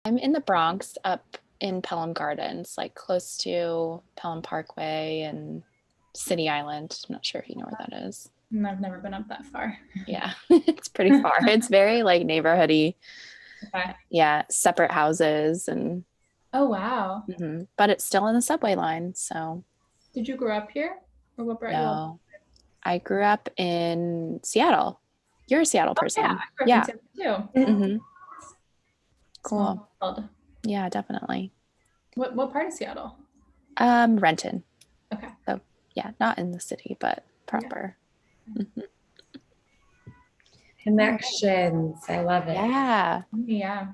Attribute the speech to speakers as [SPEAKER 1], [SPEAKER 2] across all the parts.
[SPEAKER 1] I'm in the Bronx up in Pelham Gardens, like close to Pelham Parkway and City Island. I'm not sure if you know where that is.
[SPEAKER 2] I've never been up that far.
[SPEAKER 1] Yeah, it's pretty far. It's very like neighborhoody.
[SPEAKER 2] Okay.
[SPEAKER 1] Yeah, separate houses and
[SPEAKER 2] Oh, wow.
[SPEAKER 1] but it's still in the subway line. So
[SPEAKER 2] Did you grow up here? Or what brought you all?
[SPEAKER 1] no, I grew up in Seattle. You're a Seattle
[SPEAKER 2] Oh, yeah.
[SPEAKER 1] person.
[SPEAKER 2] I grew up in
[SPEAKER 1] Yeah.
[SPEAKER 2] San Francisco too.
[SPEAKER 1] hmm
[SPEAKER 2] Small
[SPEAKER 1] Cool.
[SPEAKER 2] world.
[SPEAKER 1] Yeah, definitely.
[SPEAKER 2] What part of Seattle?
[SPEAKER 1] Renton.
[SPEAKER 2] Okay.
[SPEAKER 1] So yeah, not in the city, but
[SPEAKER 2] Yeah.
[SPEAKER 1] proper. Mhm. All right.
[SPEAKER 3] Connections. I love it.
[SPEAKER 1] Yeah.
[SPEAKER 2] Yeah.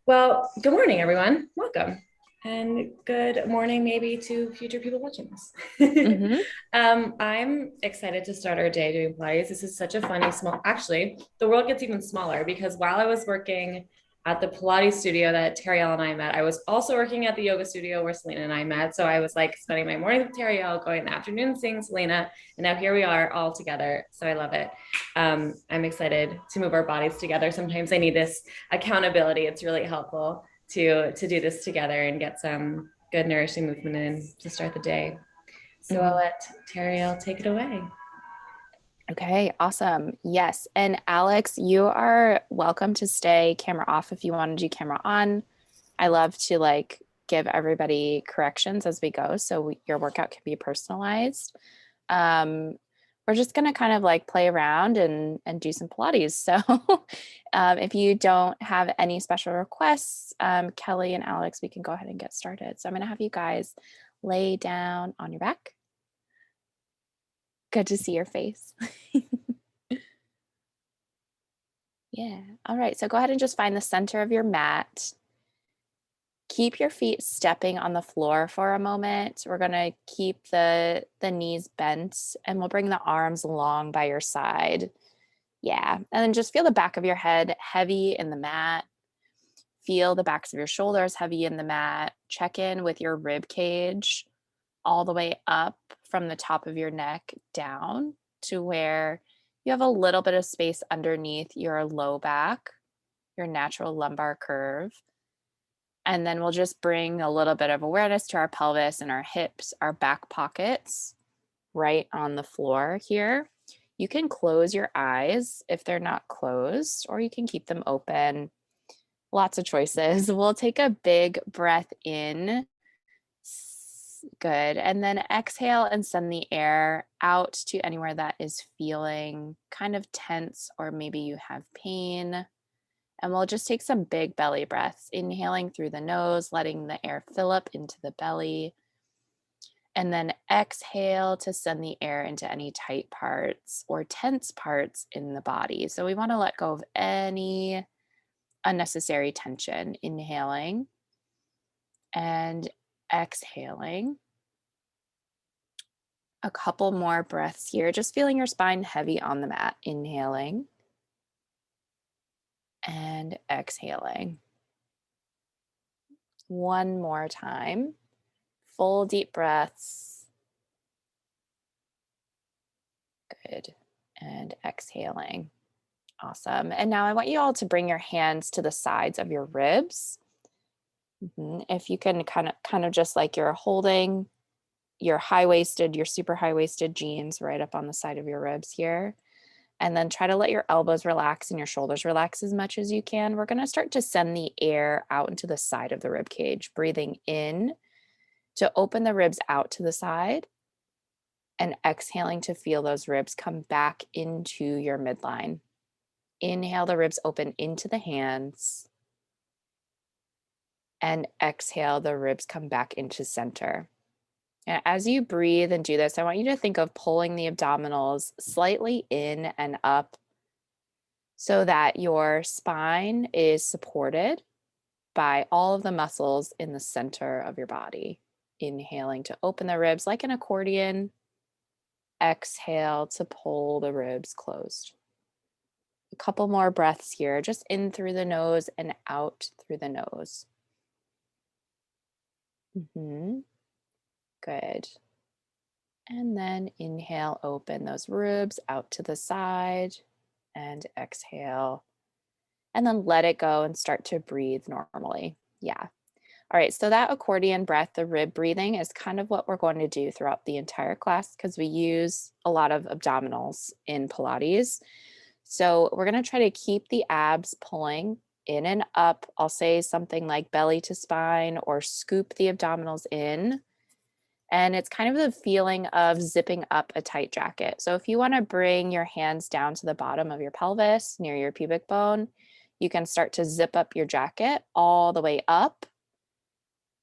[SPEAKER 3] Well, good morning, everyone. Welcome. And good morning, maybe, to future people watching this.
[SPEAKER 1] hmm
[SPEAKER 3] I'm excited to start our day doing Pilates. This is such a funny, small, actually, the world gets even smaller because while I was working at the Pilates studio that Teriel and I met, I was also working at the yoga studio where Selena and I met. So I was like spending my mornings with Teriel, going in the afternoon seeing Selena, and now here we are all together. So I love it. I'm excited to move our bodies together. Sometimes I need this accountability. It's really helpful to do this together and get some good nourishing movement in to start the day. So I'll
[SPEAKER 1] hmm
[SPEAKER 3] let Teriel take it away.
[SPEAKER 1] Okay, awesome. Yes. And Alex, you are welcome to stay camera off if you want to do camera on. I love to like give everybody corrections as we go so your workout can be personalized. Um, we're just going to kind of like play around and do some Pilates. So if you don't have any special requests, Kelly and Alex, we can go ahead and get started. So I'm going to have you guys lay down on your back. Good to see your face. Yeah. All right. So go ahead and just find the center of your mat. Keep your feet stepping on the floor for a moment. We're going to keep the knees bent and we'll bring the arms long by your side. Yeah. And then just feel the back of your head heavy in the mat. Feel the backs of your shoulders heavy in the mat. Check in with your rib cage all the way up from the top of your neck down to where you have a little bit of space underneath your low back, your natural lumbar curve. And then we'll just bring a little bit of awareness to our pelvis and our hips, our back pockets right on the floor here. You can close your eyes if they're not closed, or you can keep them open. Lots of choices. We'll take a big breath in. Good. And then exhale and send the air out to anywhere that is feeling kind of tense, or maybe you have pain. And we'll just take some big belly breaths, inhaling through the nose, letting the air fill up into the belly. And then exhale to send the air into any tight parts or tense parts in the body. So we want to let go of any unnecessary tension. Inhaling and exhaling. A couple more breaths here, just feeling your spine heavy on the mat. Inhaling and exhaling. One more time. Full deep breaths. Good. And exhaling. Awesome. And now I want you all to bring your hands to the sides of your ribs. If you can kind of just like you're holding your high-waisted, your super high-waisted jeans right up on the side of your ribs here. And then try to let your elbows relax and your shoulders relax as much as you can. We're going to start to send the air out into the side of the rib cage, breathing in to open the ribs out to the side and exhaling to feel those ribs come back into your midline. Inhale, the ribs open into the hands, and exhale, the ribs come back into center. And as you breathe and do this, I want you to think of pulling the abdominals slightly in and up so that your spine is supported by all of the muscles in the center of your body. Inhaling to open the ribs like an accordion. Exhale to pull the ribs closed. A couple more breaths here, just in through the nose and out through the nose. Good. And then inhale, open those ribs out to the side, and exhale and then let it go and start to breathe normally. Yeah. All right, so that accordion breath, the rib breathing, is kind of what we're going to do throughout the entire class because we use a lot of abdominals in Pilates. So we're going to try to keep the abs pulling in and up. I'll say something like belly to spine or scoop the abdominals in. And it's kind of the feeling of zipping up a tight jacket. So if you want to bring your hands down to the bottom of your pelvis near your pubic bone, you can start to zip up your jacket all the way up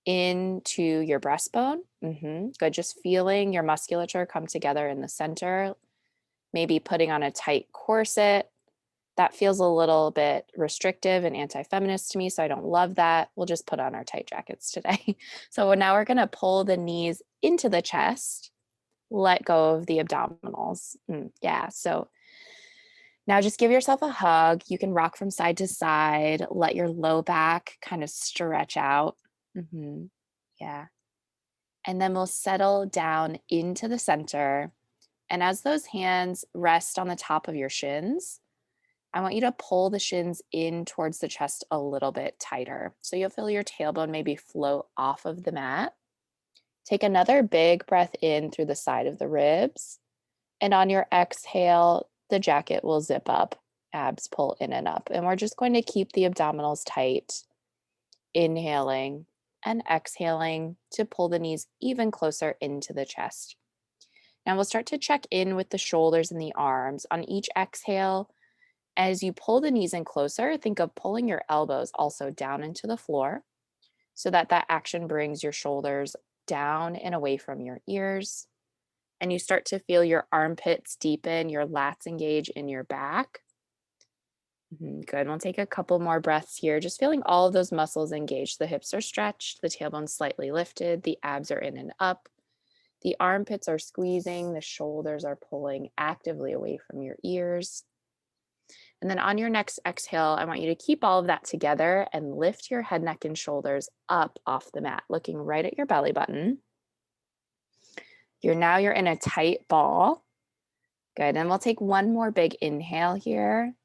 [SPEAKER 1] into your breastbone. Good. Just feeling your musculature come together in the center, maybe putting on a tight corset. That feels a little bit restrictive and anti-feminist to me, so I don't love that. We'll just put on our tight jackets today. So now we're going to pull the knees into the chest, let go of the abdominals. Yeah, so now just give yourself a hug. You can rock from side to side, let your low back kind of stretch out. Yeah. And then we'll settle down into the center. And as those hands rest on the top of your shins, I want you to pull the shins in towards the chest a little bit tighter. So you'll feel your tailbone maybe float off of the mat. Take another big breath in through the side of the ribs. And on your exhale, the jacket will zip up, abs pull in and up. And we're just going to keep the abdominals tight, inhaling and exhaling to pull the knees even closer into the chest. Now we'll start to check in with the shoulders and the arms. On each exhale, as you pull the knees in closer, think of pulling your elbows also down into the floor so that that action brings your shoulders down and away from your ears. And you start to feel your armpits deepen, your lats engage in your back. Good. We'll take a couple more breaths here, just feeling all of those muscles engaged. The hips are stretched, the tailbone slightly lifted, the abs are in and up. The armpits are squeezing, the shoulders are pulling actively away from your ears. And then on your next exhale, I want you to keep all of that together and lift your head, neck, and shoulders up off the mat, looking right at your belly button. You're in a tight ball. Good. And we'll take one more big inhale here.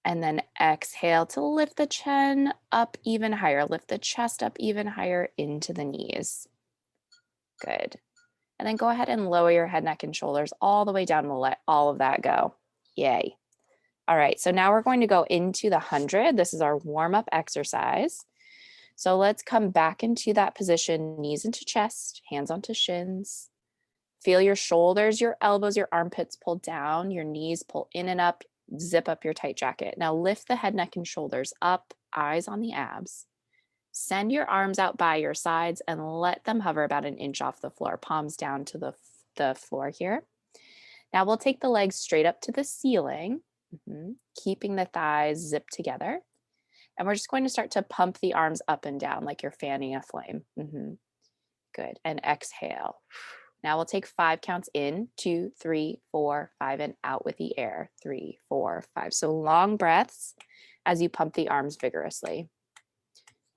[SPEAKER 1] And then exhale to lift the chin up even higher. Lift the chest up even higher into the knees. Good. And then go ahead and lower your head, neck, and shoulders all the way down. We'll let all of that go. Yay. All right, so now we're going to go into the 100. This is our warm-up exercise. So let's come back into that position, knees into chest, hands onto shins. Feel your shoulders, your elbows, your armpits pull down, your knees pull in and up, zip up your tight jacket. Now lift the head, neck, and shoulders up, eyes on the abs. Send your arms out by your sides and let them hover about an inch off the floor, palms down to the floor here. Now we'll take the legs straight up to the ceiling. Keeping the thighs zipped together. And we're just going to start to pump the arms up and down like you're fanning a flame. Good. And exhale. Now we'll take 5 counts in, 2, 3, 4, 5, and out with the air. 3, 4, 5. So long breaths as you pump the arms vigorously.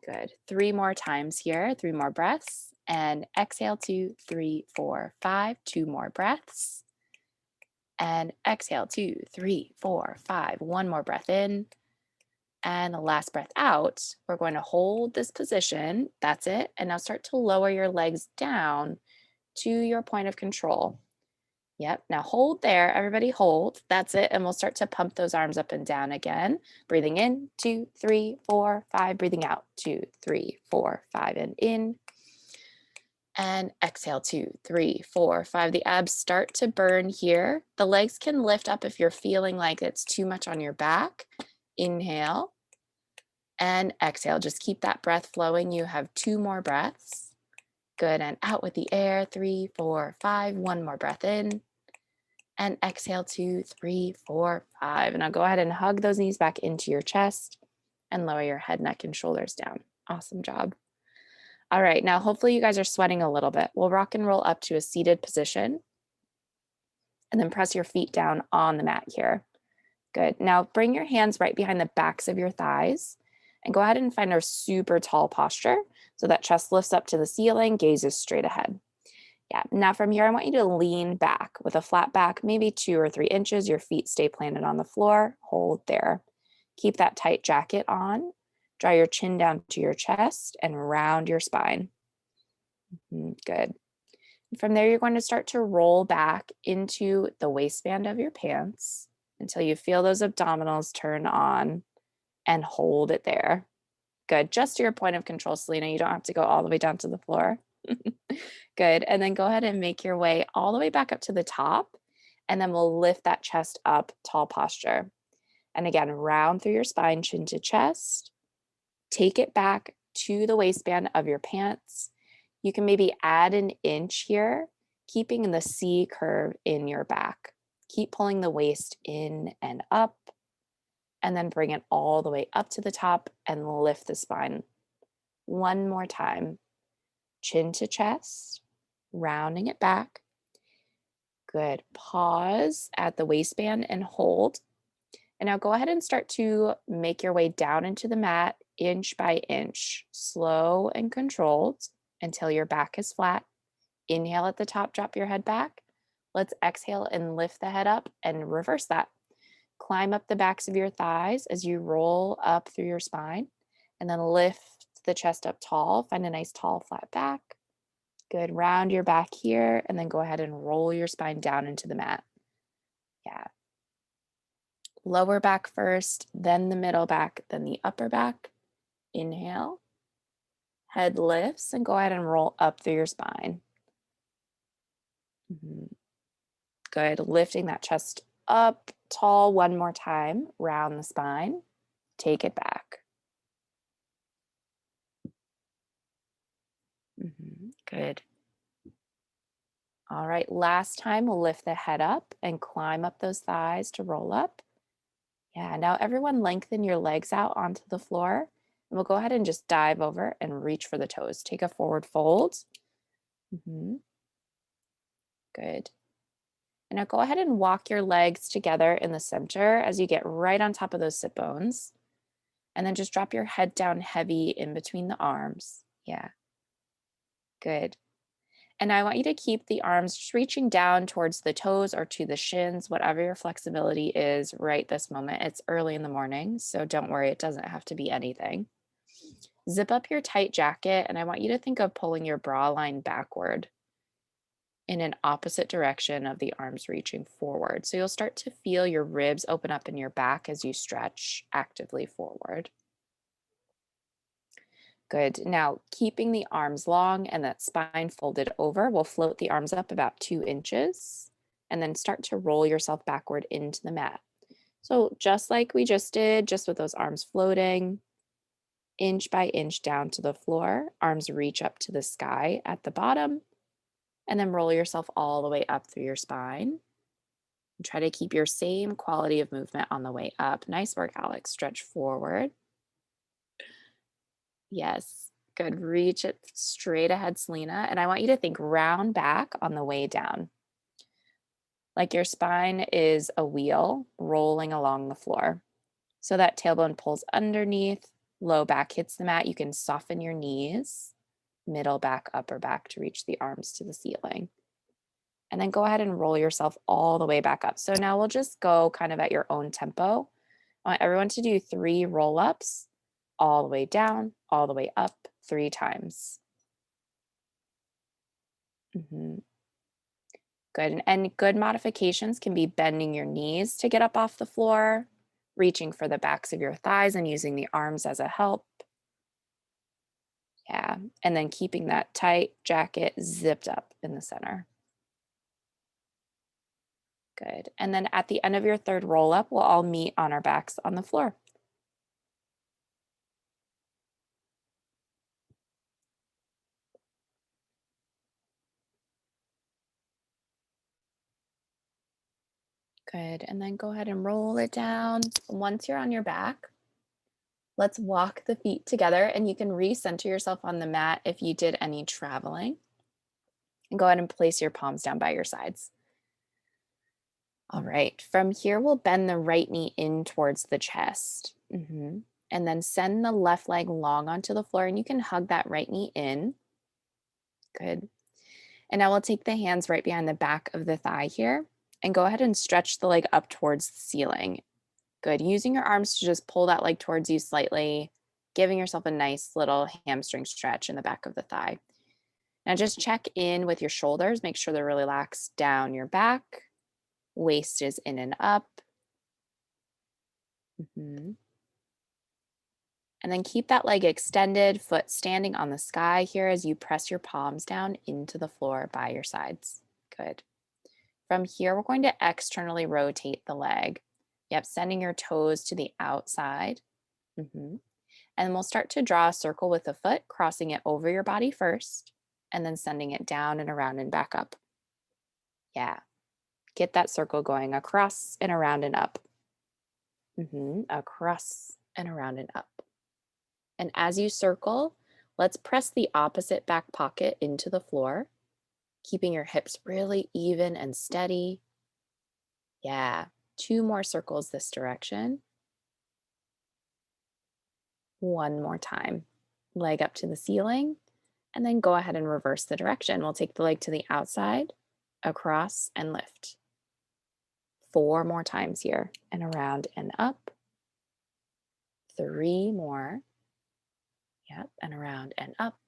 [SPEAKER 1] Good. 3 more times here. 3 more breaths. And exhale, 2, 3, 4, 5. 2 more breaths. And exhale, 2, 3, 4, 5. 1 more breath in. And the last breath out. We're going to hold this position. That's it. And now start to lower your legs down to your point of control. Yep. Now hold there. Everybody hold. That's it. And we'll start to pump those arms up and down again. Breathing in, 2, 3, 4, 5. Breathing out, 2, 3, 4, 5. And in. And exhale, 2, 3, 4, 5. The abs start to burn here. The legs can lift up if you're feeling like it's too much on your back. Inhale and exhale. Just keep that breath flowing. You have 2 more breaths. Good. And out with the air. 3, 4, 5. 1 more breath in. And exhale, 2, 3, 4, 5. And now go ahead and hug those knees back into your chest and lower your head, neck, and shoulders down. Awesome job. All right, now hopefully you guys are sweating a little bit. We'll rock and roll up to a seated position and then press your feet down on the mat here. Good. Now bring your hands right behind the backs of your thighs and go ahead and find our super tall posture so that chest lifts up to the ceiling, gazes straight ahead. Yeah, now from here, I want you to lean back with a flat back, maybe 2 or 3 inches. Your feet stay planted on the floor. Hold there. Keep that tight jacket on. Draw your chin down to your chest and round your spine. Good. From there, you're going to start to roll back into the waistband of your pants until you feel those abdominals turn on, and hold it there. Good. Just to your point of control, Selena. You don't have to go all the way down to the floor. Good. And then go ahead and make your way all the way back up to the top. And then we'll lift that chest up, tall posture. And again, round through your spine, chin to chest. Take it back to the waistband of your pants. You can maybe add an inch here, keeping the C curve in your back. Keep pulling the waist in and up, and then bring it all the way up to the top and lift the spine. One more time. Chin to chest, rounding it back. Good. Pause at the waistband and hold. And now go ahead and start to make your way down into the mat inch by inch, slow and controlled until your back is flat. Inhale at the top, drop your head back. Let's exhale and lift the head up and reverse that. Climb up the backs of your thighs as you roll up through your spine, and then lift the chest up tall. Find a nice tall flat back. Good. Round your back here, and then go ahead and roll your spine down into the mat. Yeah. Lower back first, then the middle back, then the upper back. Inhale. Head lifts, and go ahead and roll up through your spine. Good. Lifting that chest up tall one more time. Round the spine. Take it back. Good. All right. Last time, we'll lift the head up and climb up those thighs to roll up. Yeah. Now, everyone lengthen your legs out onto the floor. And we'll go ahead and just dive over and reach for the toes. Take a forward fold. Good. And now go ahead and walk your legs together in the center as you get right on top of those sit bones. And then just drop your head down heavy in between the arms. Yeah. Good. And I want you to keep the arms just reaching down towards the toes or to the shins, whatever your flexibility is right this moment. It's early in the morning, so don't worry, it doesn't have to be anything. Zip up your tight jacket, and I want you to think of pulling your bra line backward in an opposite direction of the arms reaching forward. So you'll start to feel your ribs open up in your back as you stretch actively forward. Good. Now, keeping the arms long and that spine folded over, we'll float the arms up about 2 inches and then start to roll yourself backward into the mat. So just like we just did, just with those arms floating, inch by inch down to the floor, arms reach up to the sky at the bottom, and then roll yourself all the way up through your spine. And try to keep your same quality of movement on the way up. Nice work, Alex. Stretch forward. Yes, good. Reach it straight ahead, Selena. And I want you to think round back on the way down. Like your spine is a wheel rolling along the floor. So that tailbone pulls underneath, low back hits the mat. You can soften your knees, middle back, upper back to reach the arms to the ceiling. And then go ahead and roll yourself all the way back up. So now we'll just go kind of at your own tempo. I want everyone to do 3 roll-ups, all the way down, all the way up 3 times. Good. And good modifications can be bending your knees to get up off the floor, reaching for the backs of your thighs and using the arms as a help. Yeah. And then keeping that tight jacket zipped up in the center. Good. And then at the end of your 3rd roll up, we'll all meet on our backs on the floor. Good. And then go ahead and roll it down. Once you're on your back, let's walk the feet together, and you can recenter yourself on the mat if you did any traveling. And go ahead and place your palms down by your sides. All right. From here, we'll bend the right knee in towards the chest. And then send the left leg long onto the floor, and you can hug that right knee in. Good. And now we'll take the hands right behind the back of the thigh here and go ahead and stretch the leg up towards the ceiling. Good. Using your arms to just pull that leg towards you slightly, giving yourself a nice little hamstring stretch in the back of the thigh. Now just check in with your shoulders. Make sure they're relaxed down your back. Waist is in and up. And then keep that leg extended, foot standing on the sky here as you press your palms down into the floor by your sides. Good. From here, we're going to externally rotate the leg. Yep, sending your toes to the outside. And we'll start to draw a circle with the foot, crossing it over your body first, and then sending it down and around and back up. Yeah. Get that circle going across and around and up. Across and around and up. And as you circle, let's press the opposite back pocket into the floor, keeping your hips really even and steady. Yeah. 2 more circles this direction. 1 more time. Leg up to the ceiling, and then go ahead and reverse the direction. We'll take the leg to the outside, across, and lift. 4 more times here, and around and up. 3 more. Yep, and around and up.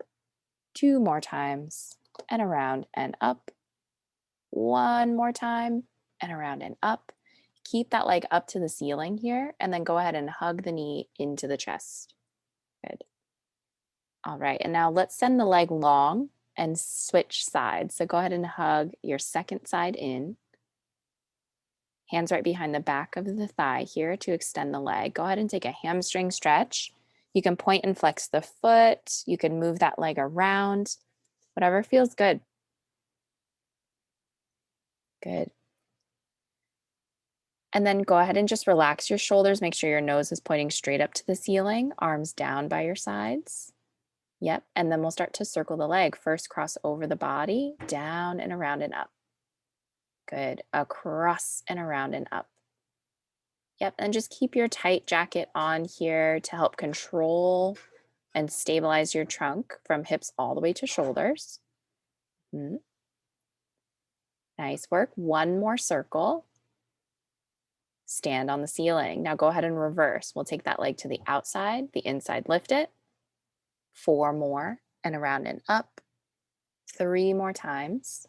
[SPEAKER 1] 2 more times, and around and up. 1 more time, and around and up. Keep that leg up to the ceiling here, and then go ahead and hug the knee into the chest. Good. All right, and now let's send the leg long and switch sides. So go ahead and hug your second side in. Hands right behind the back of the thigh here to extend the leg. Go ahead and take a hamstring stretch. You can point and flex the foot. You can move that leg around, whatever feels good. Good. And then go ahead and just relax your shoulders. Make sure your nose is pointing straight up to the ceiling, arms down by your sides. Yep, and then we'll start to circle the leg. First, cross over the body, down and around and up. Good, across and around and up. Yep, and just keep your tight jacket on here to help control and stabilize your trunk from hips all the way to shoulders. Nice work. 1 more circle. Stand on the ceiling. Now go ahead and reverse. We'll take that leg to the outside, the inside, lift it. 4 more, and around and up. 3 more times.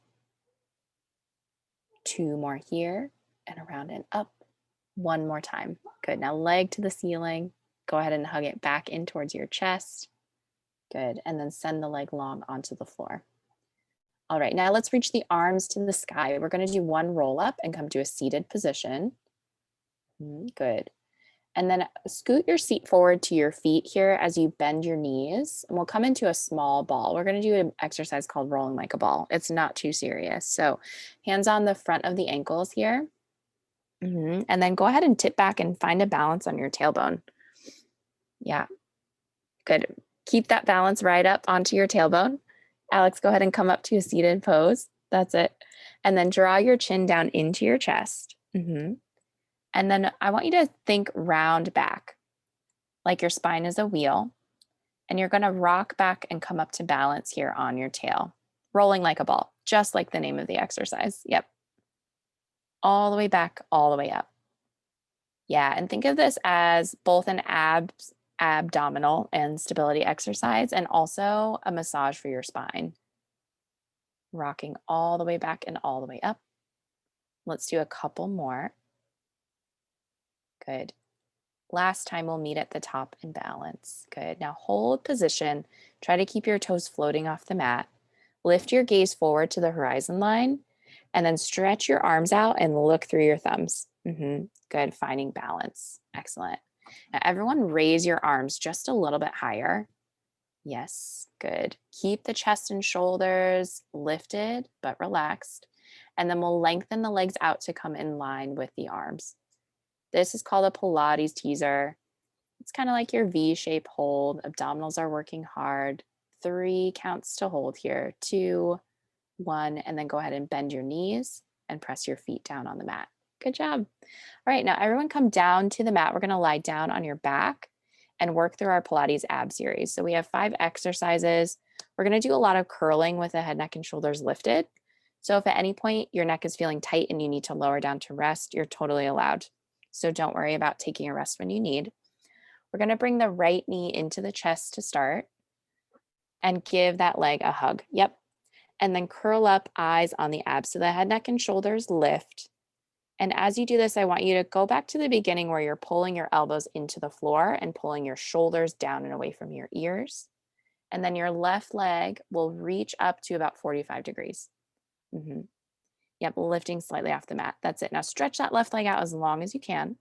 [SPEAKER 1] 2 more here, and around and up. 1 more time. Good. Now leg to the ceiling. Go ahead and hug it back in towards your chest. Good. And then send the leg long onto the floor. All right, now let's reach the arms to the sky. We're going to do 1 roll up and come to a seated position. Good. And then scoot your seat forward to your feet here as you bend your knees. And we'll come into a small ball. We're going to do an exercise called rolling like a ball. It's not too serious. So hands on the front of the ankles here. And then go ahead and tip back and find a balance on your tailbone. Yeah, good. Keep that balance right up onto your tailbone. Alex, go ahead and come up to a seated pose. That's it. And then draw your chin down into your chest. And then I want you to think round back, like your spine is a wheel. And you're going to rock back and come up to balance here on your tail, rolling like a ball, just like the name of the exercise. Yep. All the way back, all the way up. Yeah, and think of this as both an abdominal and stability exercise, and also a massage for your spine. Rocking all the way back and all the way up. Let's do a couple more. Good. Last time we'll meet at the top and balance. Good. Now hold position. Try to keep your toes floating off the mat. Lift your gaze forward to the horizon line, and then stretch your arms out and look through your thumbs. Good. Finding balance. Excellent. Now everyone raise your arms just a little bit higher. Yes. Good. Keep the chest and shoulders lifted but relaxed. And then we'll lengthen the legs out to come in line with the arms. This is called a Pilates teaser. It's kind of like your V-shape hold. Abdominals are working hard. 3 counts to hold here. 2, 1, and then go ahead and bend your knees and press your feet down on the mat. Good job. All right, now everyone come down to the mat. We're going to lie down on your back and work through our Pilates ab series. So we have 5 exercises. We're going to do a lot of curling with the head, neck, and shoulders lifted. So if at any point your neck is feeling tight and you need to lower down to rest, you're totally allowed. So don't worry about taking a rest when you need. We're going to bring the right knee into the chest to start and give that leg a hug. Yep. And then curl up, eyes on the abs. So the head, neck, and shoulders lift. And as you do this, I want you to go back to the beginning where you're pulling your elbows into the floor and pulling your shoulders down and away from your ears. And then your left leg will reach up to about 45 degrees. Yep, lifting slightly off the mat. That's it. Now stretch that left leg out as long as you can.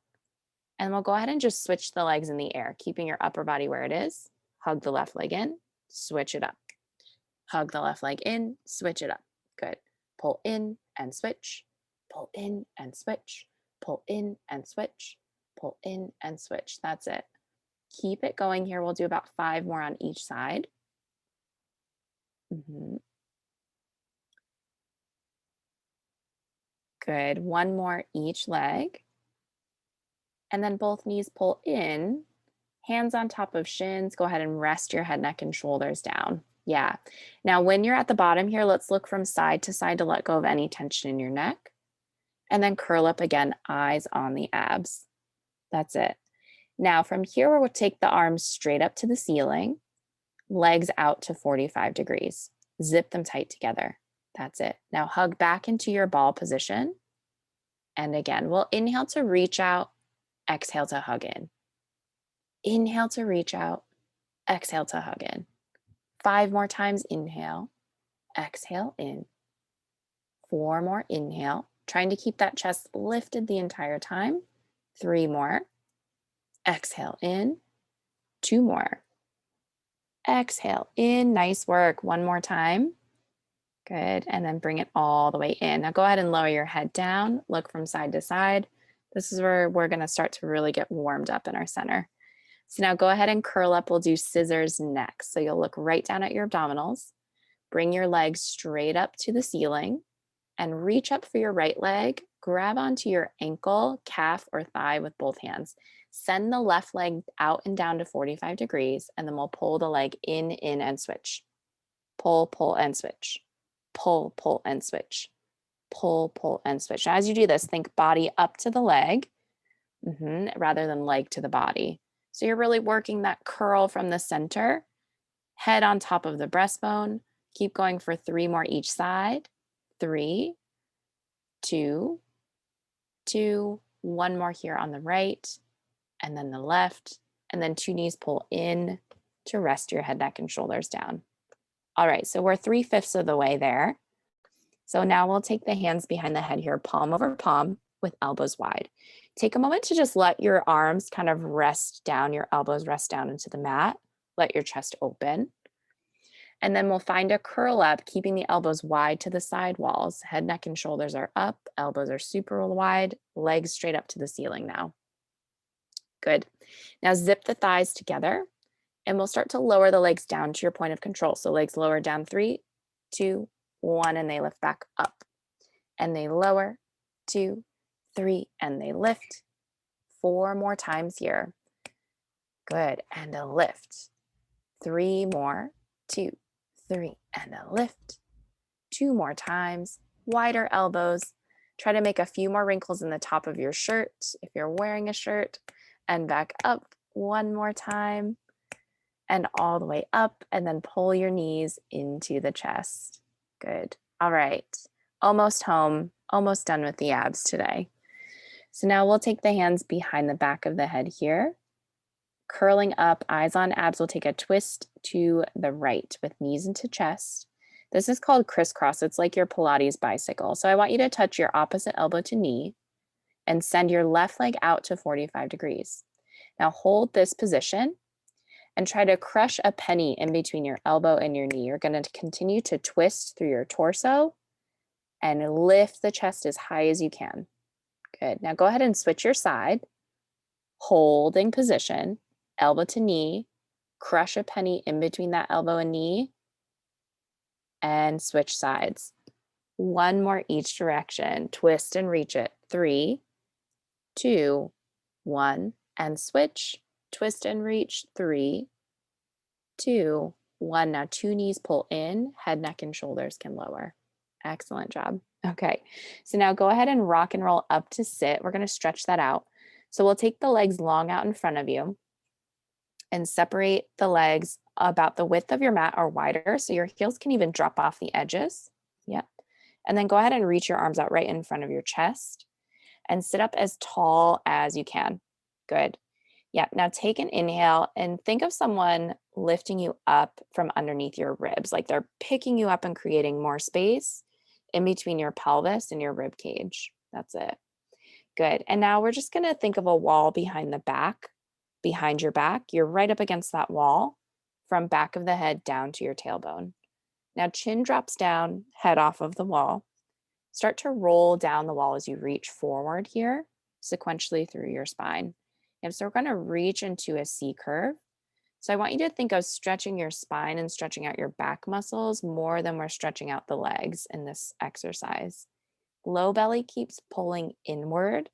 [SPEAKER 1] And we'll go ahead and just switch the legs in the air, keeping your upper body where it is. Hug the left leg in, switch it up. Hug the left leg in, switch it up. Good. Pull in and switch. Pull in and switch. Pull in and switch. Pull in and switch. That's it. Keep it going here. We'll do about 5 more on each side. Good. 1 more each leg. And then both knees pull in, hands on top of shins. Go ahead and rest your head, neck, and shoulders down. Yeah. Now, when you're at the bottom here, let's look from side to side to let go of any tension in your neck. And then curl up again, eyes on the abs. That's it. Now, from here, we'll take the arms straight up to the ceiling, legs out to 45 degrees. Zip them tight together. That's it. Now, hug back into your ball position. And again, we'll inhale to reach out, exhale to hug in. Inhale to reach out, exhale to hug in. 5 more times, inhale, exhale in. 4 more, inhale, trying to keep that chest lifted the entire time. 3 more, exhale in. 2 more, exhale in. Nice work. 1 more time. Good. And then bring it all the way in. Now go ahead and lower your head down, look from side to side. This is where we're going to start to really get warmed up in our center. So now go ahead and curl up. We'll do scissors next. So you'll look right down at your abdominals, bring your legs straight up to the ceiling and reach up for your right leg. Grab onto your ankle, calf, or thigh with both hands. Send the left leg out and down to 45 degrees, and then we'll pull the leg in, and switch. Pull, pull, and switch. Pull, pull, and switch. Pull, pull, and switch. Now, as you do this, think body up to the leg rather than leg to the body. So you're really working that curl from the center, head on top of the breastbone. Keep going for 3 more each side. 3, 2, 2, 1 more here on the right, and then the left, and then 2 knees pull in to rest your head, neck, and shoulders down. All right, so we're 3/5 of the way there. So now we'll take the hands behind the head here, palm over palm with elbows wide. Take a moment to just let your arms kind of rest down, your elbows rest down into the mat. Let your chest open. And then we'll find a curl up, keeping the elbows wide to the side walls. Head, neck, and shoulders are up. Elbows are super wide. Legs straight up to the ceiling now. Good. Now zip the thighs together. And we'll start to lower the legs down to your point of control. So legs lower down, 3, 2, 1, and they lift back up. And they lower, 2, 3, and they lift. 4 more times here. Good. And a lift. 3 more, 2, 3, and a lift. 2 more times. Wider elbows. Try to make a few more wrinkles in the top of your shirt if you're wearing a shirt. And back up 1 more time. And all the way up, and then pull your knees into the chest. Good. All right. Almost home, almost done with the abs today. So now we'll take the hands behind the back of the head here. Curling up, eyes on abs, we'll take a twist to the right with knees into chest. This is called crisscross. It's like your Pilates bicycle. So I want you to touch your opposite elbow to knee and send your left leg out to 45 degrees. Now hold this position and try to crush a penny in between your elbow and your knee. You're going to continue to twist through your torso and lift the chest as high as you can. Good. Now go ahead and switch your side, holding position, elbow to knee, crush a penny in between that elbow and knee, and switch sides. 1 more each direction. Twist and reach it. 3, 2, 1, and switch. Twist and reach. 3, 2, 1. Now 2 knees pull in, head, neck, and shoulders can lower. Excellent job. Okay, so now go ahead and rock and roll up to sit. We're going to stretch that out. So we'll take the legs long out in front of you and separate the legs about the width of your mat or wider. So your heels can even drop off the edges. Yep. And then go ahead and reach your arms out right in front of your chest and sit up as tall as you can. Good. Yeah. Now take an inhale and think of someone lifting you up from underneath your ribs, like they're picking you up and creating more space in between your pelvis and your rib cage. That's it. Good. And now we're just going to think of a wall behind the back, behind your back. You're right up against that wall from back of the head down to your tailbone. Now chin drops down, head off of the wall. Start to roll down the wall as you reach forward here, sequentially through your spine. And so we're going to reach into a C curve. So I want you to think of stretching your spine and stretching out your back muscles more than we're stretching out the legs in this exercise. Low belly keeps pulling inward.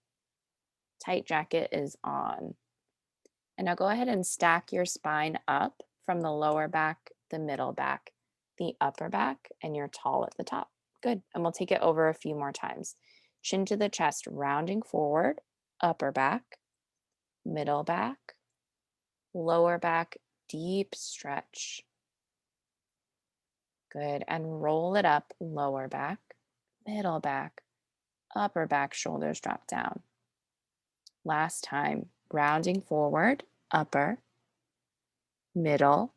[SPEAKER 1] Tight jacket is on. And now go ahead and stack your spine up from the lower back, the middle back, the upper back, and you're tall at the top. Good. And we'll take it over a few more times. Chin to the chest, rounding forward, upper back, middle back, lower back, deep stretch. Good. And roll it up, lower back, middle back, upper back, shoulders drop down. Last time, rounding forward, upper, middle,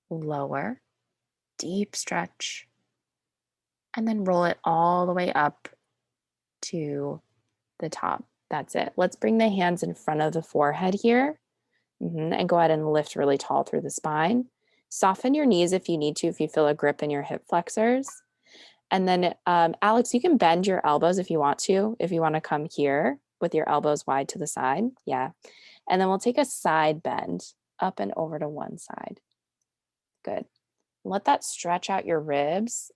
[SPEAKER 1] lower, deep stretch, and then roll it all the way up to the top. That's it. Let's bring the hands in front of the forehead here and go ahead and lift really tall through the spine. Soften your knees if you need to, if you feel a grip in your hip flexors. And then Alex, you can bend your elbows if you want to come here with your elbows wide to the side. Yeah. And then we'll take a side bend up and over to one side. Good. Let that stretch out your ribs.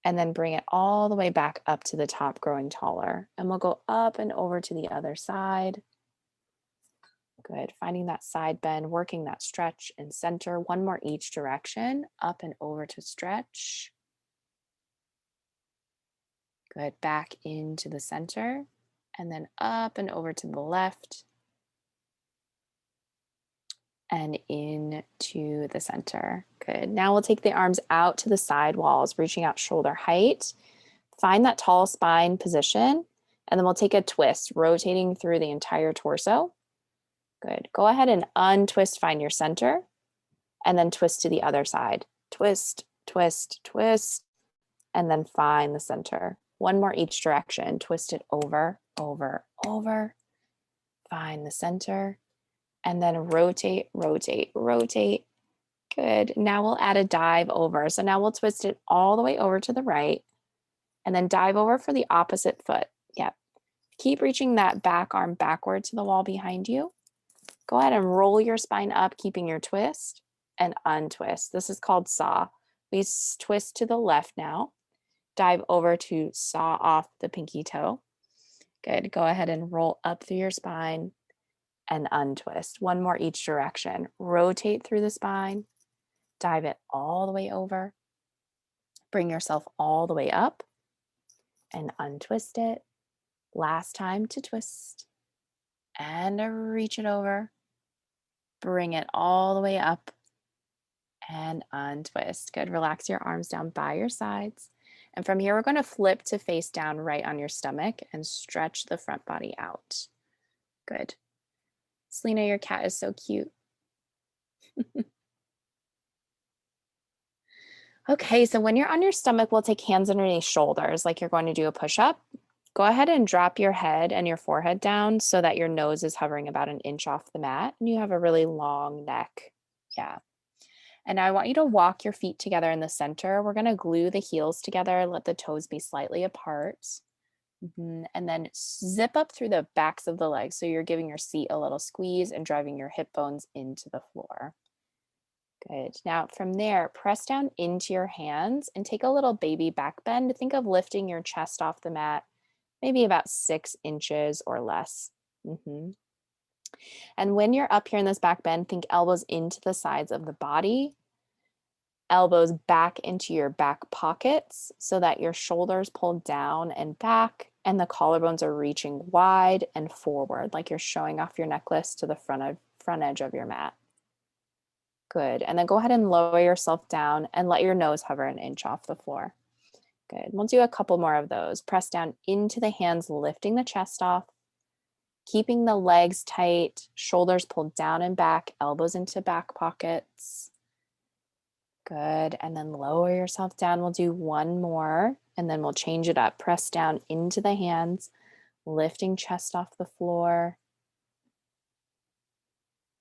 [SPEAKER 1] And then bring it all the way back up to the top, growing taller. And we'll go up and over to the other side. Good. Finding that side bend, working that stretch and center. One more each direction, up and over to stretch. Good. Back into the center and then up and over to the left and into the center. Good. Now we'll take the arms out to the side walls, reaching out shoulder height. Find that tall spine position, and then we'll take a twist, rotating through the entire torso. Good. Go ahead and untwist, find your center, and then twist to the other side. Twist, twist, twist, and then find the center. One more each direction. Twist it over, over, over. Find the center, and then rotate, rotate, rotate. Good. Now we'll add a dive over. So now we'll twist it all the way over to the right, and then dive over for the opposite foot. Yep. Keep reaching that back arm backward to the wall behind you. Go ahead and roll your spine up, keeping your twist, and untwist. This is called saw. We twist to the left now. Dive over to saw off the pinky toe. Good. Go ahead and roll up through your spine and untwist. One more each direction. Rotate through the spine. Dive it all the way over. Bring yourself all the way up and untwist it. Last time to twist and reach it over. Bring it all the way up and untwist. Good. Relax your arms down by your sides. And from here, we're going to flip to face down right on your stomach and stretch the front body out. Good. Selena, your cat is so cute. Okay, so when you're on your stomach, we'll take hands underneath shoulders like you're going to do a push-up. Go ahead and drop your head and your forehead down so that your nose is hovering about an inch off the mat and you have a really long neck. Yeah. And now I want you to walk your feet together in the center. We're going to glue the heels together, let the toes be slightly apart. And then zip up through the backs of the legs. So you're giving your seat a little squeeze and driving your hip bones into the floor. Good. Now from there, press down into your hands and take a little baby back bend. Think of lifting your chest off the mat, maybe about 6 inches or less. And when you're up here in this back bend, think elbows into the sides of the body, elbows back into your back pockets so that your shoulders pull down and back and the collarbones are reaching wide and forward, like you're showing off your necklace to the front edge of your mat. Good. And then go ahead and lower yourself down and let your nose hover an inch off the floor. Good. We'll do a couple more of those. Press down into the hands, lifting the chest off, keeping the legs tight, shoulders pulled down and back, elbows into back pockets. Good. And then lower yourself down. We'll do one more and then we'll change it up. Press down into the hands, lifting chest off the floor.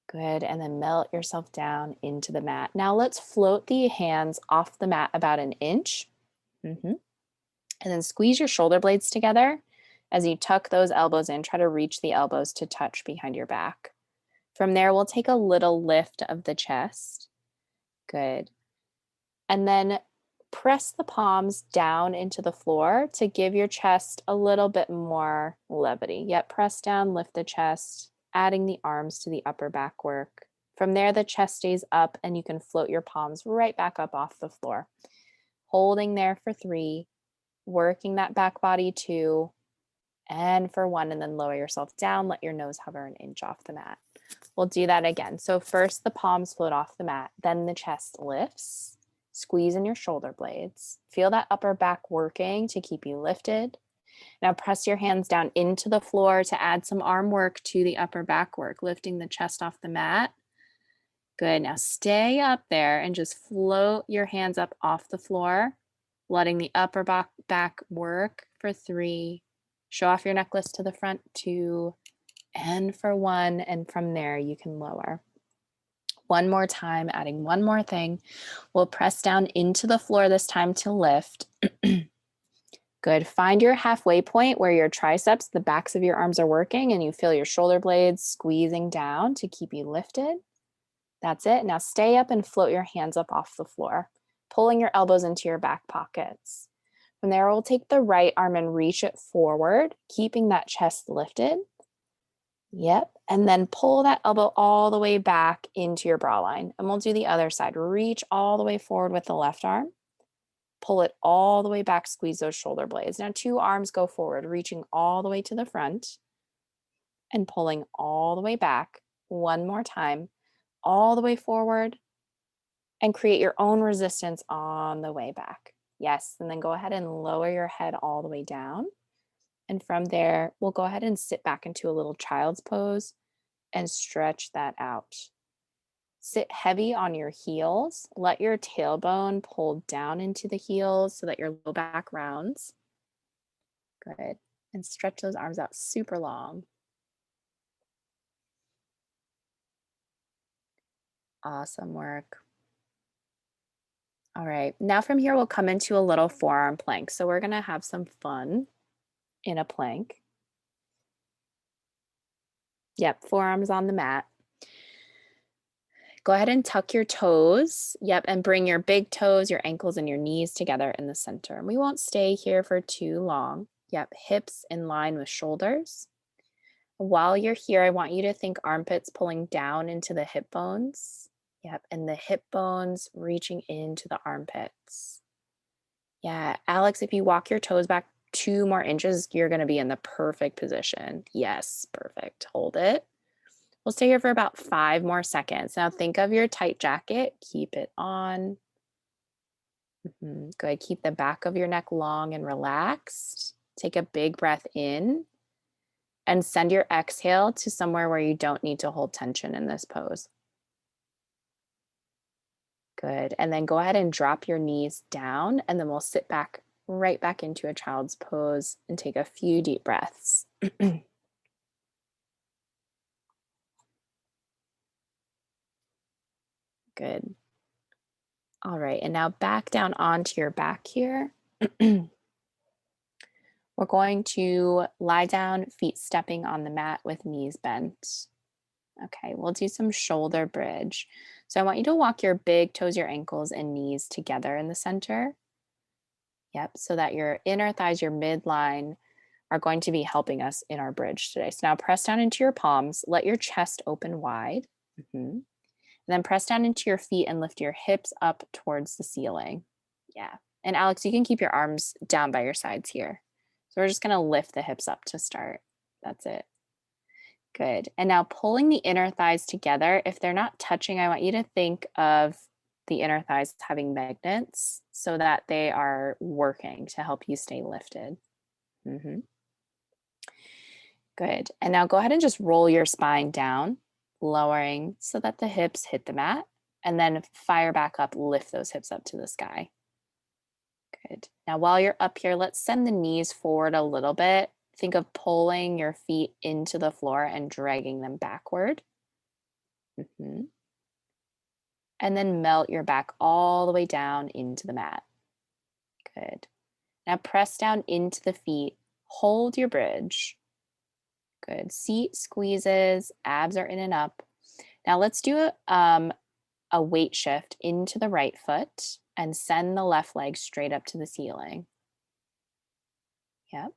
[SPEAKER 1] Good. And then melt yourself down into the mat. Now let's float the hands off the mat about an inch. And then squeeze your shoulder blades together. As you tuck those elbows in, try to reach the elbows to touch behind your back. From there, we'll take a little lift of the chest. Good. And then press the palms down into the floor to give your chest a little bit more levity. Yet press down, lift the chest, adding the arms to the upper back work. From there, the chest stays up and you can float your palms right back up off the floor. Holding there for 3, working that back body 2, and for 1, and then lower yourself down. Let your nose hover an inch off the mat. We'll do that again. So first the palms float off the mat, then the chest lifts. Squeeze in your shoulder blades. Feel that upper back working to keep you lifted. Now press your hands down into the floor to add some arm work to the upper back work, lifting the chest off the mat. Good. Now stay up there and just float your hands up off the floor, letting the upper back work for 3. Show off your necklace to the front 2, and for 1, and from there you can lower. One more time, adding one more thing. We'll press down into the floor this time to lift. Good. Find your halfway point where your triceps, the backs of your arms are working, and you feel your shoulder blades squeezing down to keep you lifted. That's it. Now stay up and float your hands up off the floor, pulling your elbows into your back pockets. From there, we'll take the right arm and reach it forward, keeping that chest lifted. Yep. And then pull that elbow all the way back into your bra line. And we'll do the other side. Reach all the way forward with the left arm. Pull it all the way back, squeeze those shoulder blades. Now 2 arms go forward, reaching all the way to the front and pulling all the way back. One more time, all the way forward, and create your own resistance on the way back. Yes. And then go ahead and lower your head all the way down. And from there, we'll go ahead and sit back into a little child's pose and stretch that out. Sit heavy on your heels. Let your tailbone pull down into the heels so that your low back rounds. Good. And stretch those arms out super long. Awesome work. All right. Now from here, we'll come into a little forearm plank. So we're going to have some fun in a plank. Yep, forearms on the mat. Go ahead and tuck your toes. Yep, and bring your big toes, your ankles, and your knees together in the center. And we won't stay here for too long. Yep, hips in line with shoulders. While you're here, I want you to think armpits pulling down into the hip bones. Yep, and the hip bones reaching into the armpits. Yeah, Alex, if you walk your toes back 2 more inches, you're going to be in the perfect position. Yes, perfect. Hold it. We'll stay here for about 5 more seconds. Now think of your tight jacket. Keep it on. Good. Keep the back of your neck long and relaxed. Take a big breath in and send your exhale to somewhere where you don't need to hold tension in this pose. Good. And then go ahead and drop your knees down, and then we'll sit back right back into a child's pose and take a few deep breaths. Good. All right, and now back down onto your back here. We're going to lie down, feet stepping on the mat with knees bent. Okay, we'll do some shoulder bridge. So I want you to walk your big toes, your ankles, and knees together in the center. Yep, so that your inner thighs, your midline are going to be helping us in our bridge today. So now press down into your palms, let your chest open wide. And then press down into your feet and lift your hips up towards the ceiling. Yeah. And Alex, you can keep your arms down by your sides here. So we're just going to lift the hips up to start. That's it. Good. And now pulling the inner thighs together. If they're not touching, I want you to think of the inner thighs having magnets so that they are working to help you stay lifted. Good. And now go ahead and just roll your spine down, lowering so that the hips hit the mat, and then fire back up, lift those hips up to the sky. Good. Now while you're up here, let's send the knees forward a little bit. Think of pulling your feet into the floor and dragging them backward. And then melt your back all the way down into the mat. Good. Now press down into the feet. Hold your bridge. Good. Seat squeezes, abs are in and up. Now let's do a weight shift into the right foot and send the left leg straight up to the ceiling. Yep.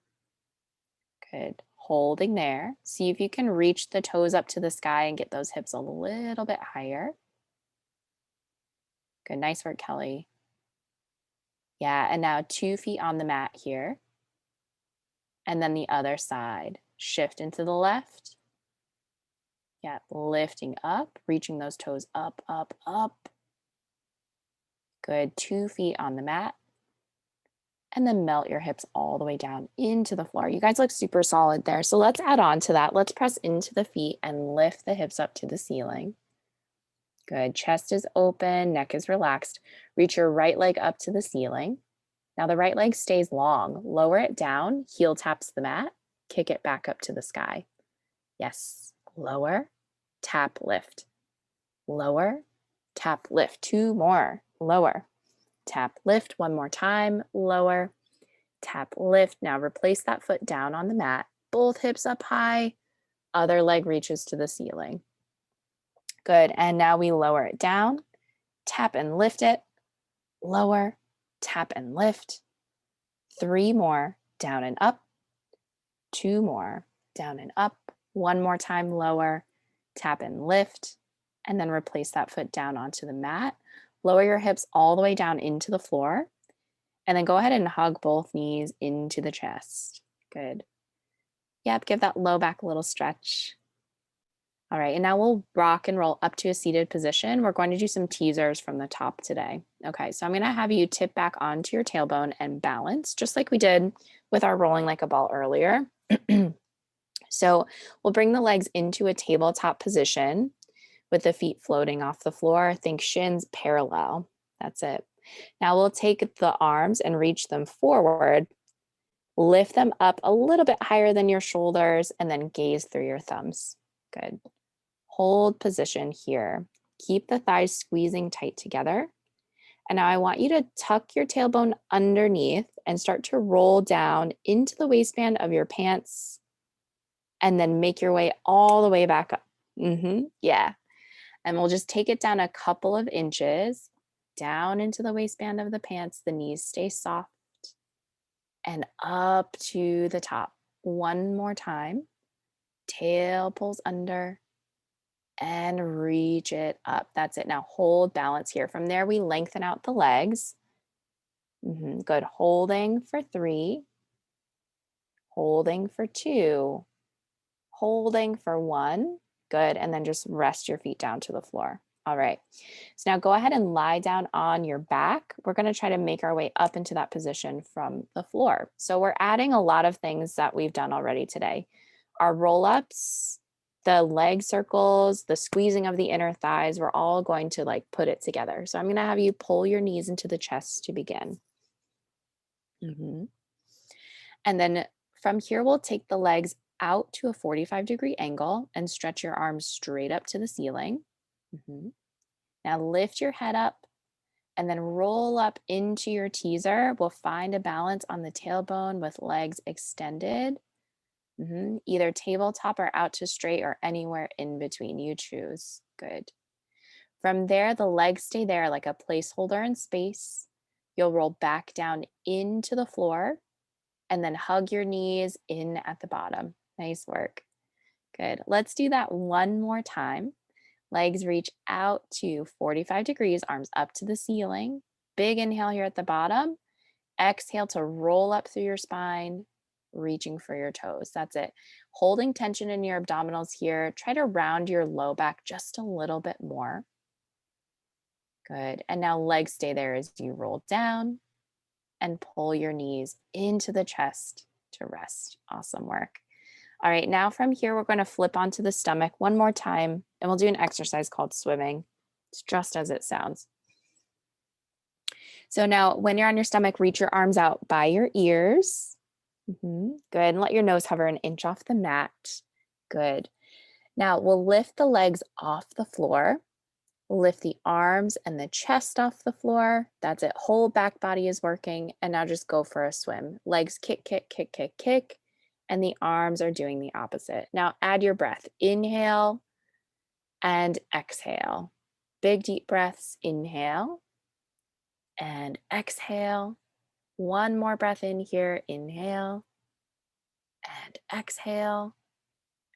[SPEAKER 1] Good. Holding there. See if you can reach the toes up to the sky and get those hips a little bit higher. Good. Nice work, Kelly. Yeah. And now 2 feet on the mat here. And then the other side. Shift into the left. Yeah. Lifting up, reaching those toes up, up, up. Good. 2 feet on the mat. And then melt your hips all the way down into the floor. You guys look super solid there. So let's add on to that. Let's press into the feet and lift the hips up to the ceiling. Good. Chest is open, neck is relaxed. Reach your right leg up to the ceiling. Now the right leg stays long. Lower it down, heel taps the mat, kick it back up to the sky. Yes. Lower, tap, lift. Lower, tap, lift. 2 more. Lower. Tap, lift. 1 more time. Lower, tap, lift. Now replace that foot down on the mat. Both hips up high. Other leg reaches to the ceiling. Good. And now we lower it down. Tap and lift it. Lower, tap and lift. 3 more. Down and up. 2 more. Down and up. 1 more time. Lower, tap and lift. And then replace that foot down onto the mat. Lower your hips all the way down into the floor. And then go ahead and hug both knees into the chest. Good. Yep, give that low back a little stretch. All right, and now we'll rock and roll up to a seated position. We're going to do some teasers from the top today. Okay, so I'm gonna have you tip back onto your tailbone and balance, just like we did with our rolling like a ball earlier. So we'll bring the legs into a tabletop position with the feet floating off the floor. Think shins parallel. That's it. Now we'll take the arms and reach them forward, lift them up a little bit higher than your shoulders, and then gaze through your thumbs. Good. Hold position here. Keep the thighs squeezing tight together. And now I want you to tuck your tailbone underneath and start to roll down into the waistband of your pants and then make your way all the way back up. Yeah. And we'll just take it down a couple of inches, down into the waistband of the pants. The knees stay soft and up to the top. 1 more time. Tail pulls under and reach it up. That's it. Now hold balance here. From there, we lengthen out the legs. Good. Holding for 3. Holding for 2. Holding for 1. Good. And then just rest your feet down to the floor. All right. So now go ahead and lie down on your back. We're going to try to make our way up into that position from the floor. So we're adding a lot of things that we've done already today. Our roll-ups, the leg circles, the squeezing of the inner thighs, we're all going to like put it together. So I'm going to have you pull your knees into the chest to begin. And then from here, we'll take the legs out to a 45-degree angle and stretch your arms straight up to the ceiling. Now lift your head up and then roll up into your teaser. We'll find a balance on the tailbone with legs extended. Either tabletop or out to straight or anywhere in between. You choose. Good. From there, the legs stay there like a placeholder in space. You'll roll back down into the floor and then hug your knees in at the bottom. Nice work. Good. Let's do that 1 more time. Legs reach out to 45 degrees, arms up to the ceiling. Big inhale here at the bottom. Exhale to roll up through your spine. reaching for your toes. That's it. Holding tension in your abdominals here. Try to round your low back just a little bit more. Good. And now legs stay there as you roll down and pull your knees into the chest to rest. Awesome work. All right, now from here, we're going to flip onto the stomach one more time, and we'll do an exercise called swimming. It's just as it sounds. So now when you're on your stomach, reach your arms out by your ears. Good. And let your nose hover an inch off the mat. Good. Now we'll lift the legs off the floor. Lift the arms and the chest off the floor. That's it. Whole back body is working. And now just go for a swim. Legs kick, kick, kick, kick, kick. And the arms are doing the opposite. Now add your breath. Inhale and exhale. Big deep breaths. Inhale and exhale. One more breath in here. Inhale and exhale.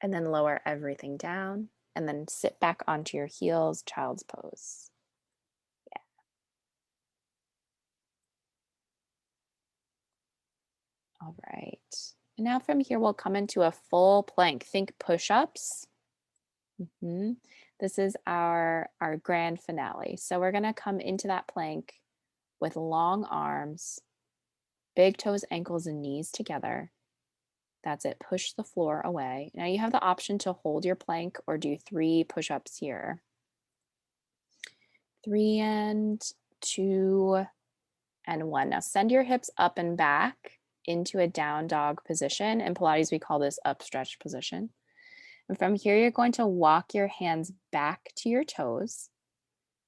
[SPEAKER 1] And then lower everything down. And then sit back onto your heels, child's pose. Yeah. All right. And now from here, we'll come into a full plank. Think push-ups. This is our grand finale. So we're going to come into that plank with long arms, big toes, ankles, and knees together. That's it. Push the floor away. Now you have the option to hold your plank or do 3 push-ups here. 3 and 2 and 1. Now send your hips up and back into a down dog position. In Pilates, we call this upstretch position. And from here, you're going to walk your hands back to your toes,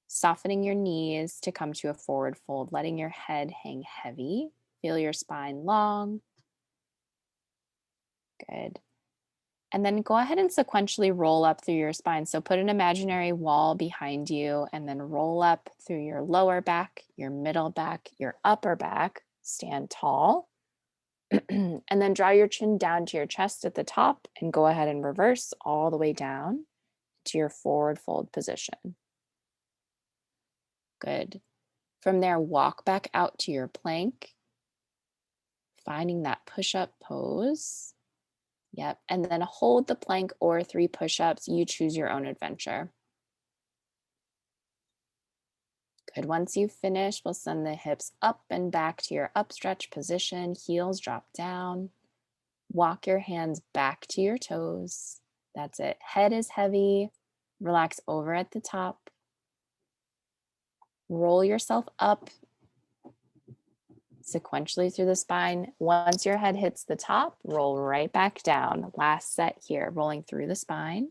[SPEAKER 1] softening your knees to come to a forward fold, letting your head hang heavy. Feel your spine long. Good. And then go ahead and sequentially roll up through your spine. So put an imaginary wall behind you and then roll up through your lower back, your middle back, your upper back. Stand tall. And then draw your chin down to your chest at the top and go ahead and reverse all the way down to your forward fold position. Good. From there, walk back out to your plank, finding that push-up pose. Yep. And then hold the plank or 3 push-ups. You choose your own adventure. Good. Once you finish, we'll send the hips up and back to your upstretch position. Heels drop down. Walk your hands back to your toes. That's it. Head is heavy. Relax over at the top. Roll yourself up sequentially through the spine. Once your head hits the top, roll right back down. Last set here, rolling through the spine.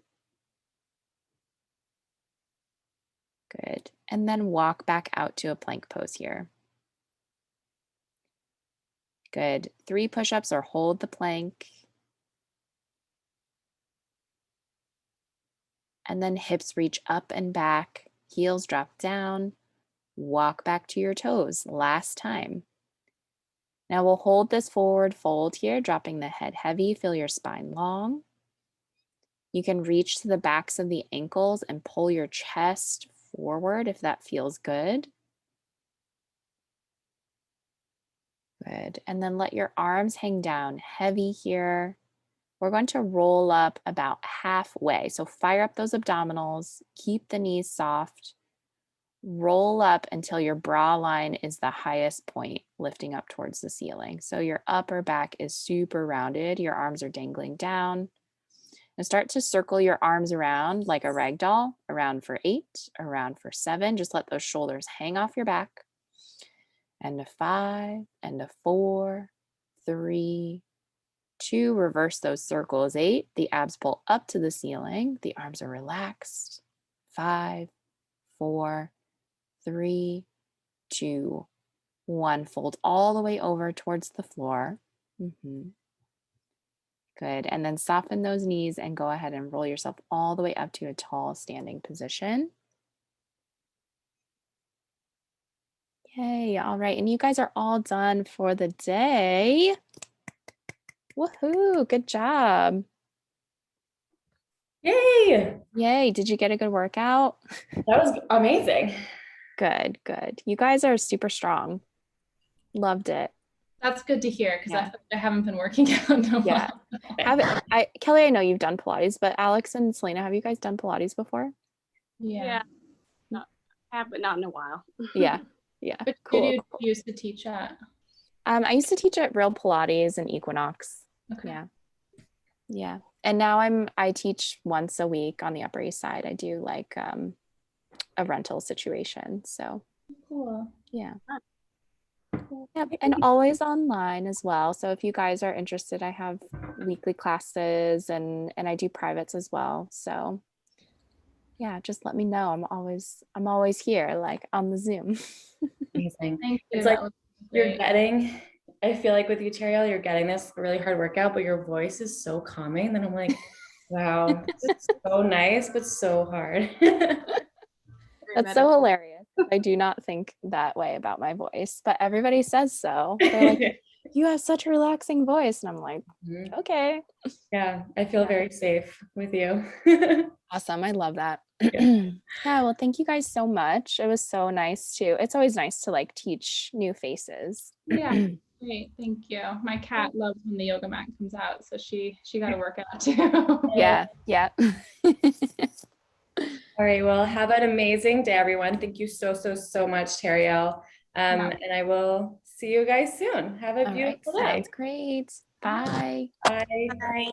[SPEAKER 1] Good. And then walk back out to a plank pose here. Good. 3 push-ups or hold the plank. And then hips reach up and back, heels drop down, walk back to your toes. Last time. Now we'll hold this forward fold here, dropping the head heavy, feel your spine long. You can reach to the backs of the ankles and pull your chest forward if that feels good. Good. And then let your arms hang down heavy here. We're going to roll up about halfway. So fire up those abdominals, keep the knees soft, roll up until your bra line is the highest point, lifting up towards the ceiling. So your upper back is super rounded. Your arms are dangling down. And start to circle your arms around like a rag doll, around for 8, around for 7. Just let those shoulders hang off your back. And a 5, and a 4, 3, 2, reverse those circles. 8, the abs pull up to the ceiling. The arms are relaxed. 5, 4, 3, 2, 1. Fold all the way over towards the floor. Good. And then soften those knees and go ahead and roll yourself all the way up to a tall standing position. Yay. All right. And you guys are all done for the day. Woohoo. Good job.
[SPEAKER 3] Yay!
[SPEAKER 1] Yay. Did you get a good workout?
[SPEAKER 3] That was amazing.
[SPEAKER 1] Good, good. You guys are super strong. Loved it.
[SPEAKER 2] That's good to hear because
[SPEAKER 1] Yeah.
[SPEAKER 2] I haven't been working out in a
[SPEAKER 1] Yeah.
[SPEAKER 2] while.
[SPEAKER 1] Kelly, I know you've done Pilates, but Alex and Selena, have you guys done Pilates before?
[SPEAKER 2] Yeah.
[SPEAKER 4] Have, but not in a while.
[SPEAKER 1] Yeah. Yeah.
[SPEAKER 2] Which
[SPEAKER 1] Cool.
[SPEAKER 2] studio did you used to teach at?
[SPEAKER 1] I used to teach at Real Pilates and Equinox.
[SPEAKER 2] Okay.
[SPEAKER 1] Yeah. Yeah. And now I teach once a week on the Upper East Side. I do like a rental situation. So
[SPEAKER 2] Cool.
[SPEAKER 1] yeah. Yep. And always online as well. So if you guys are interested, I have weekly classes and I do privates as well. So yeah, just let me know. I'm always here, like on the Zoom.
[SPEAKER 3] Amazing.
[SPEAKER 2] Thank you.
[SPEAKER 3] It's like
[SPEAKER 2] That was
[SPEAKER 3] you're
[SPEAKER 2] great.
[SPEAKER 3] getting, I feel like with you, Teriel, you're getting this really hard workout, but your voice is so calming that I'm like, wow, this is so nice, but so hard.
[SPEAKER 1] That's so hilarious. I do not think that way about my voice, but everybody says so. They're like, you have such a relaxing voice. And I'm like,
[SPEAKER 3] Mhm.
[SPEAKER 1] okay.
[SPEAKER 3] Yeah, I feel very safe with you.
[SPEAKER 1] Awesome. I love that.
[SPEAKER 3] Yeah.
[SPEAKER 1] Yeah. Well, thank you guys so much. It was so nice to, it's always nice to like teach new faces.
[SPEAKER 2] Yeah. Great. Thank you. My cat loves when the yoga mat comes out, so she got to work out too.
[SPEAKER 1] Yeah. Yeah.
[SPEAKER 3] All right, well, have an amazing day, everyone. Thank you so, so, so much, Teriel.
[SPEAKER 2] Yeah.
[SPEAKER 3] And I will see you guys soon. Have a
[SPEAKER 1] All right.
[SPEAKER 3] beautiful day.
[SPEAKER 1] Sounds great. Bye.
[SPEAKER 3] Bye.
[SPEAKER 4] Bye.